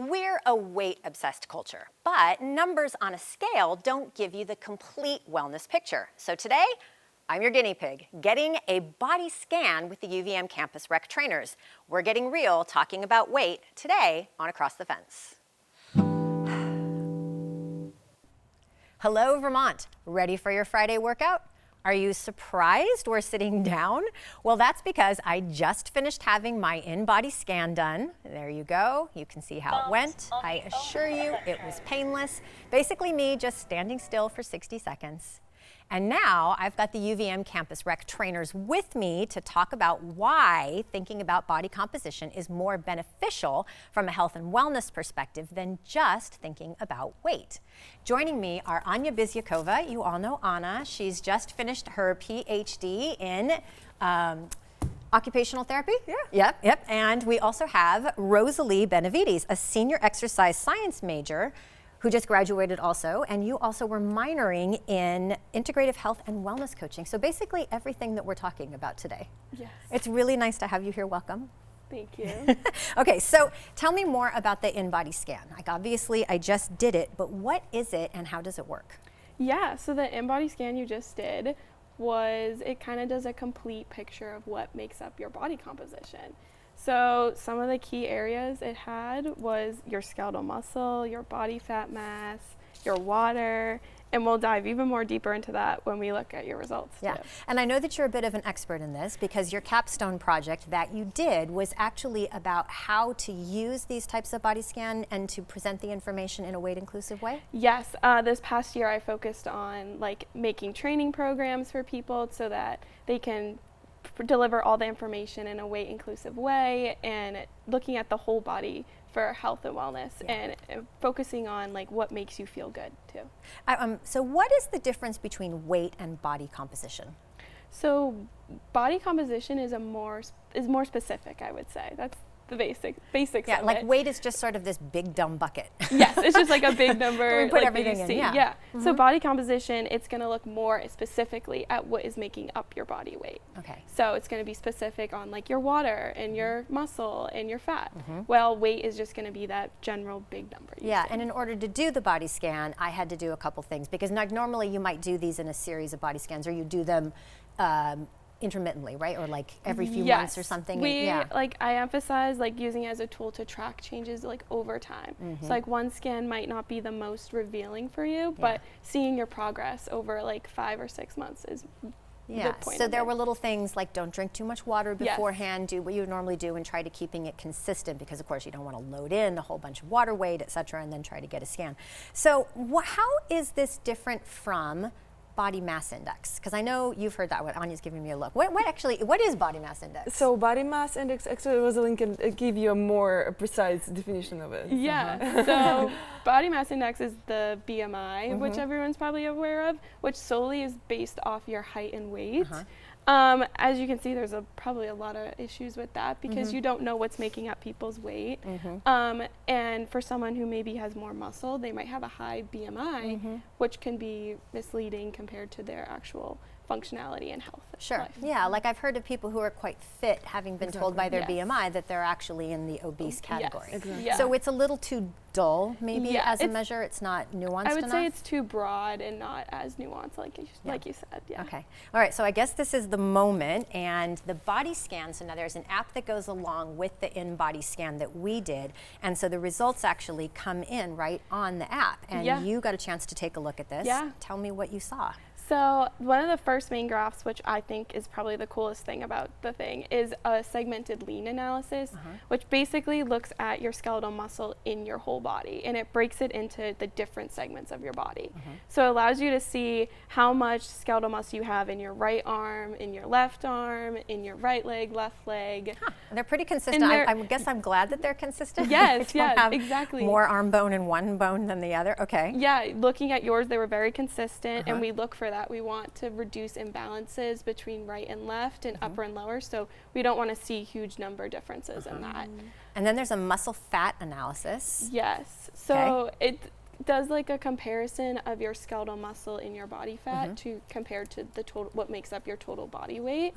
We're a weight-obsessed culture, but numbers on a scale don't give you the complete wellness picture. So today, I'm your guinea pig, getting a body scan with the UVM Campus Rec trainers. We're getting real, talking about weight today on Across the Fence. Hello, Vermont. Ready for your Friday workout? Are you surprised we're sitting down? Well, that's because I just finished having my in-body scan done. There you go. You can see how it went. I assure you it was painless. Basically me just standing still for 60 seconds. And now I've got the UVM Campus Rec trainers with me to talk about why thinking about body composition is more beneficial from a health and wellness perspective than just thinking about weight. Joining me are Anya Bizyakova. You all know Anna. She's just finished her PhD in occupational therapy? Yeah. Yep. And we also have Rosalie Benavides, a senior exercise science major who just graduated also, and you also were minoring in integrative health and wellness coaching. So basically everything that we're talking about today. Yes. It's really nice to have you here. Welcome. Thank you. Okay, so tell me more about the in-body scan. Like obviously I just did it, but what is it and how does it work? Yeah, so the in-body scan you just did it kind of does a complete picture of what makes up your body composition. So some of the key areas it had was your skeletal muscle, your body fat mass, your water, and we'll dive even more deeper into that when we look at your results too. Yeah, and I know that you're a bit of an expert in this because your capstone project that you did was actually about how to use these types of body scan and to present the information in a weight-inclusive way? Yes, this past year I focused on making training programs for people so that they can deliver all the information in a weight-inclusive way and looking at the whole body for health and wellness and focusing on what makes you feel good too. So what is the difference between weight and body composition? So body composition is more specific, I would say. That's the basics Yeah, of like it. weight is just sort of this big dumb bucket. Yes, it's just like a big number. We put everything in, yeah. Mm-hmm. So body composition, it's going to look more specifically at what is making up your body weight. Okay. So it's going to be specific on your water and your muscle and your fat. Well, weight is just going to be that general big number. Yeah, and in order to do the body scan, I had to do a couple things because normally you might do these in a series of body scans or you do them intermittently, right? Or every few months or something. I emphasize using it as a tool to track changes over time. So one scan might not be the most revealing for you, but seeing your progress over 5 or 6 months is the point. So there were little things like don't drink too much water beforehand, do what you would normally do and try to keeping it consistent because of course you don't want to load in a whole bunch of water weight, etc., and then try to get a scan. So how is this different from body mass index? Because I know you've heard that one. Anya's giving me a look. What is body mass index? So body mass index, actually Rosalind can give you a more precise definition of it. Yeah, so body mass index is the BMI, which everyone's probably aware of, which solely is based off your height and weight. As you can see, there's probably a lot of issues with that because you don't know what's making up people's weight. And for someone who maybe has more muscle, they might have a high BMI, which can be misleading compared to their actual functionality and health. Sure. Yeah, I've heard of people who are quite fit having been told by their BMI that they're actually in the obese category. Yes, exactly. So it's a little too dull maybe as a measure. It's not nuanced enough. I would say it's too broad and not as nuanced like you said. Yeah. Okay. All right, so I guess this is the moment and the body scan. So now there's an app that goes along with the in-body scan that we did. And so the results actually come in right on the app. And you got a chance to take a look at this. Yeah. Tell me what you saw. So one of the first main graphs, which I think is probably the coolest thing about the thing, is a segmented lean analysis, which basically looks at your skeletal muscle in your whole body, and it breaks it into the different segments of your body. So it allows you to see how much skeletal muscle you have in your right arm, in your left arm, in your right leg, left leg. They're pretty consistent. I guess I'm glad that they're consistent. Yes, have exactly. More arm bone in one bone than the other. Okay. Yeah, looking at yours, they were very consistent, and we look for that. We want to reduce imbalances between right and left and upper and lower, so we don't want to see huge number differences in that. And then there's a muscle fat analysis. Yes, so does like a comparison of your skeletal muscle in your body fat to compare to the total, what makes up your total body weight.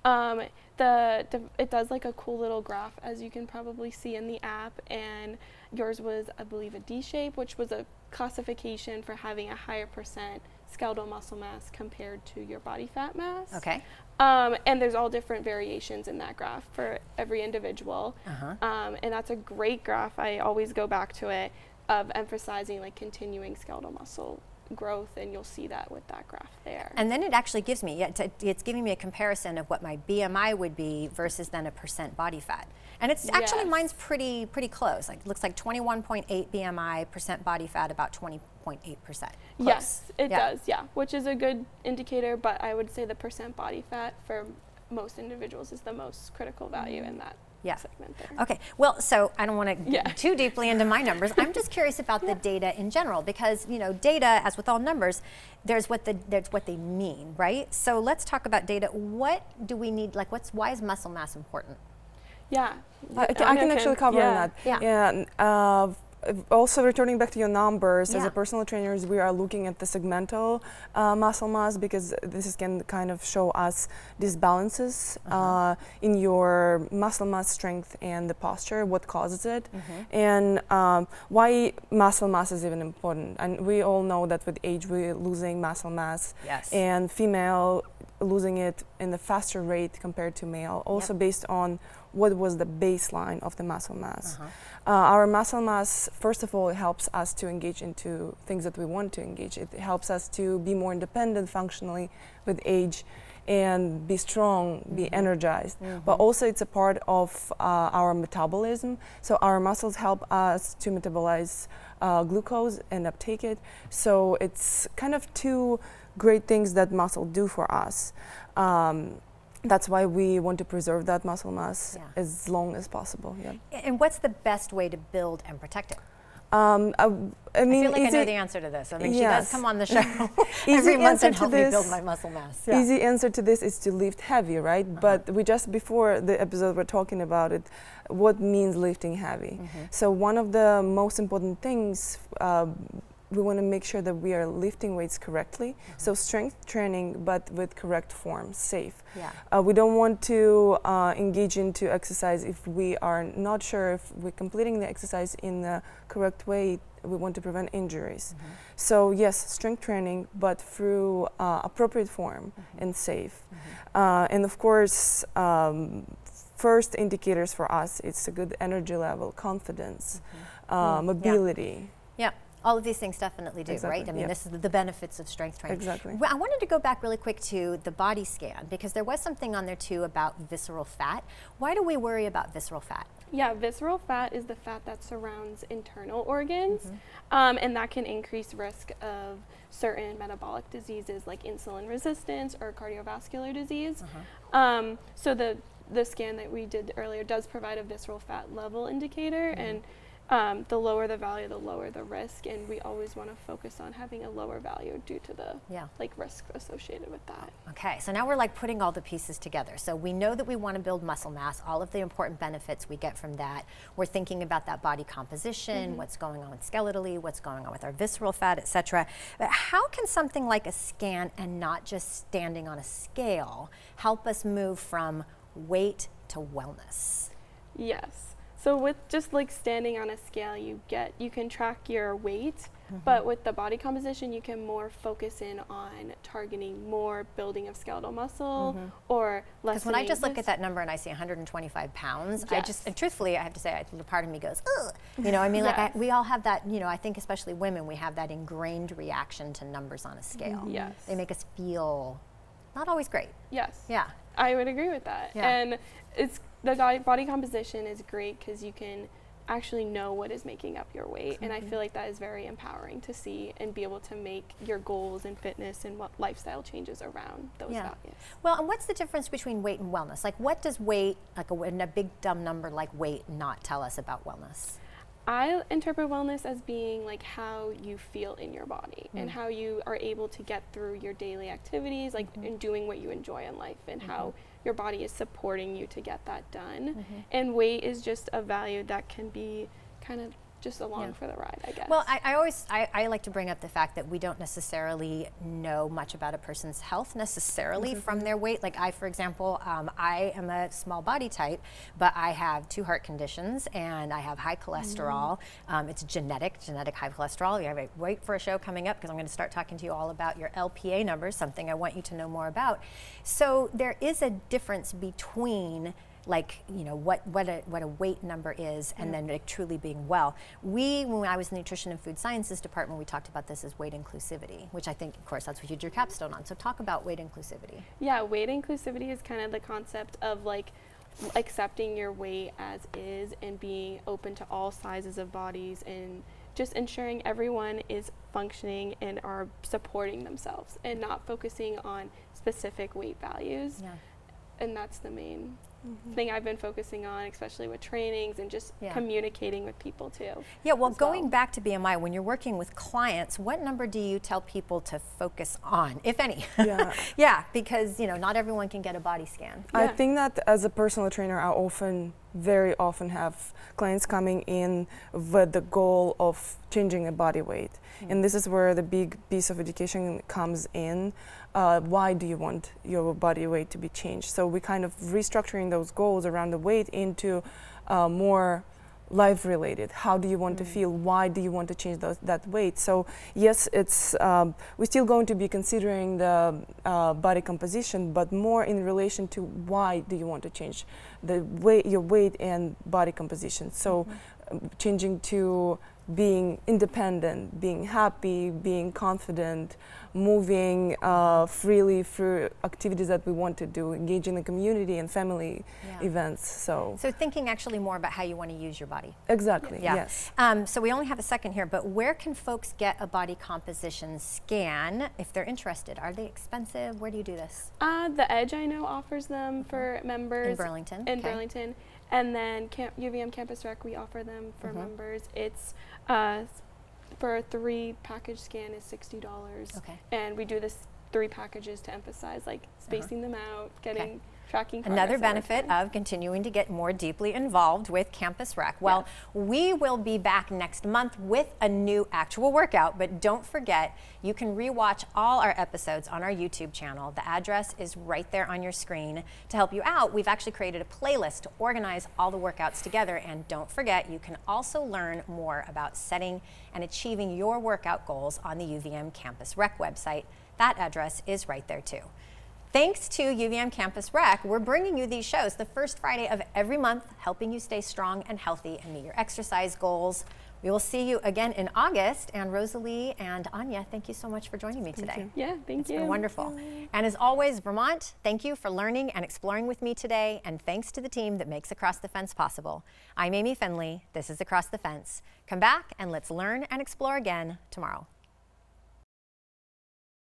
It does like a cool little graph, as you can probably see in the app, and yours was, I believe, a D shape, which was a classification for having a higher percent skeletal muscle mass compared to your body fat mass. Okay. And there's all different variations in that graph for every individual. And that's a great graph. I always go back to it, of emphasizing like continuing skeletal muscle growth, and you'll see that with that graph there. And then it actually gives me, it's giving me a comparison of what my BMI would be versus then a percent body fat. And it's actually, mine's pretty close. Like, looks like 21.8 BMI, percent body fat about 20.8%. Yes, it does, which is a good indicator, but I would say the percent body fat for most individuals is the most critical value in that segment there. Okay, well, so I don't want to get too deeply into my numbers. I'm just curious about the data in general, because, you know, data, as with all numbers, there's what they mean, right? So let's talk about data. What do we need, like, why is muscle mass important? I can actually cover that. Also, returning back to your numbers, as a personal trainers, we are looking at the segmental muscle mass, because this can kind of show us disbalances in your muscle mass strength and the posture, what causes it, and why muscle mass is even important. And we all know that with age we're losing muscle mass, and female losing it in a faster rate compared to male, also based on what was the baseline of the muscle mass. Our muscle mass, first of all, it helps us to engage into things that we want to engage. It helps us to be more independent functionally with age and be strong, be energized. But also it's a part of our metabolism. So our muscles help us to metabolize glucose and uptake it. So it's kind of two great things that muscle do for us. That's why we want to preserve that muscle mass as long as possible. And what's the best way to build and protect it? I mean, I feel like I know the answer to this. I mean, she does come on the show every month and help me build my muscle mass. Easy answer to this is to lift heavy, right? But we just, before the episode, we're talking about it, what means lifting heavy. So one of the most important things, we want to make sure that we are lifting weights correctly. So strength training, but with correct form, safe. We don't want to engage into exercise if we are not sure if we're completing the exercise in the correct way. We want to prevent injuries. So yes, strength training, but through appropriate form and safe. And of course, first indicators for us, it's a good energy level, confidence, mobility. All of these things definitely do, right? I mean, this is the benefits of strength training. Well, I wanted to go back really quick to the body scan, because there was something on there too about visceral fat. Why do we worry about visceral fat? Yeah, visceral fat is the fat that surrounds internal organs, and that can increase risk of certain metabolic diseases like insulin resistance or cardiovascular disease. So the scan that we did earlier does provide a visceral fat level indicator, and the lower the value, the lower the risk, and we always want to focus on having a lower value due to the like risk associated with that. Okay, so now we're like putting all the pieces together. So we know that we want to build muscle mass, all of the important benefits we get from that. We're thinking about that body composition, what's going on skeletally, what's going on with our visceral fat, etc. But how can something like a scan and not just standing on a scale help us move from weight to wellness? Yes. So with just like standing on a scale, you can track your weight, but with the body composition, you can more focus in on targeting more building of skeletal muscle or less. Because when I just look at that number and I see 125 pounds, I just, and truthfully, I have to say, part of me goes, ugh. You know, I mean, like we all have that, you know, I think especially women, we have that ingrained reaction to numbers on a scale. They make us feel not always great. I would agree with that. And it's the body composition is great because you can actually know what is making up your weight, and I feel like that is very empowering to see and be able to make your goals and fitness and what lifestyle changes around those values. Well, and what's the difference between weight and wellness? Like, what does weight, like a big dumb number like weight, not tell us about wellness? I interpret wellness as being like how you feel in your body and how you are able to get through your daily activities, like in doing what you enjoy in life, and how your body is supporting you to get that done. And weight is just a value that can be kind of just along for the ride, I guess. Well, I like to bring up the fact that we don't necessarily know much about a person's health necessarily from their weight. Like for example, I am a small body type, but I have 2 heart conditions and I have high cholesterol. It's genetic high cholesterol. You have to wait for a show coming up because I'm going to start talking to you all about your LPA numbers, something I want you to know more about. So there is a difference between what a weight number is and then truly being well. When I was in the Nutrition and Food Sciences department, we talked about this as weight inclusivity, which I think, of course, that's what you did your capstone on. So talk about weight inclusivity. Yeah, weight inclusivity is kind of the concept of accepting your weight as is and being open to all sizes of bodies and just ensuring everyone is functioning and are supporting themselves and not focusing on specific weight values. Yeah. And that's the main thing I've been focusing on, especially with trainings and just communicating with people too. Yeah, well, going back to BMI, when you're working with clients, what number do you tell people to focus on, if any? Yeah, because not everyone can get a body scan. I think that as a personal trainer, I very often have clients coming in with the goal of changing a body weight. And this is where the big piece of education comes in. Why do you want your body weight to be changed? So we kind of restructuring those goals around the weight into more life related. How do you want to feel? Why do you want to change that weight? So yes, it's we're still going to be considering the body composition, but more in relation to why do you want to change your weight and body composition. So changing to being independent, being happy, being confident, moving freely through activities that we want to do, engaging the community and family events. So thinking actually more about how you want to use your body. Exactly, yes. So we only have a second here, but where can folks get a body composition scan if they're interested? Are they expensive? Where do you do this? The Edge, I know, offers them for members. In Burlington? Burlington. And then UVM Campus Rec, we offer them for members. It's for a 3 package scan is $60. Okay. And we do this 3 packages to emphasize spacing them out, getting tracking progress. Another benefit of continuing to get more deeply involved with Campus Rec. Well, we will be back next month with a new actual workout, but don't forget, you can rewatch all our episodes on our YouTube channel. The address is right there on your screen. To help you out, we've actually created a playlist to organize all the workouts together, and don't forget, you can also learn more about setting and achieving your workout goals on the UVM Campus Rec website. That address is right there too. Thanks to UVM Campus Rec, we're bringing you these shows the first Friday of every month, helping you stay strong and healthy and meet your exercise goals. We will see you again in August. And Rosalie and Anya, thank you so much for joining me today. Yeah, thank you. It's been wonderful. And as always, Vermont, thank you for learning and exploring with me today. And thanks to the team that makes Across the Fence possible. I'm Amy Finley. This is Across the Fence. Come back and let's learn and explore again tomorrow.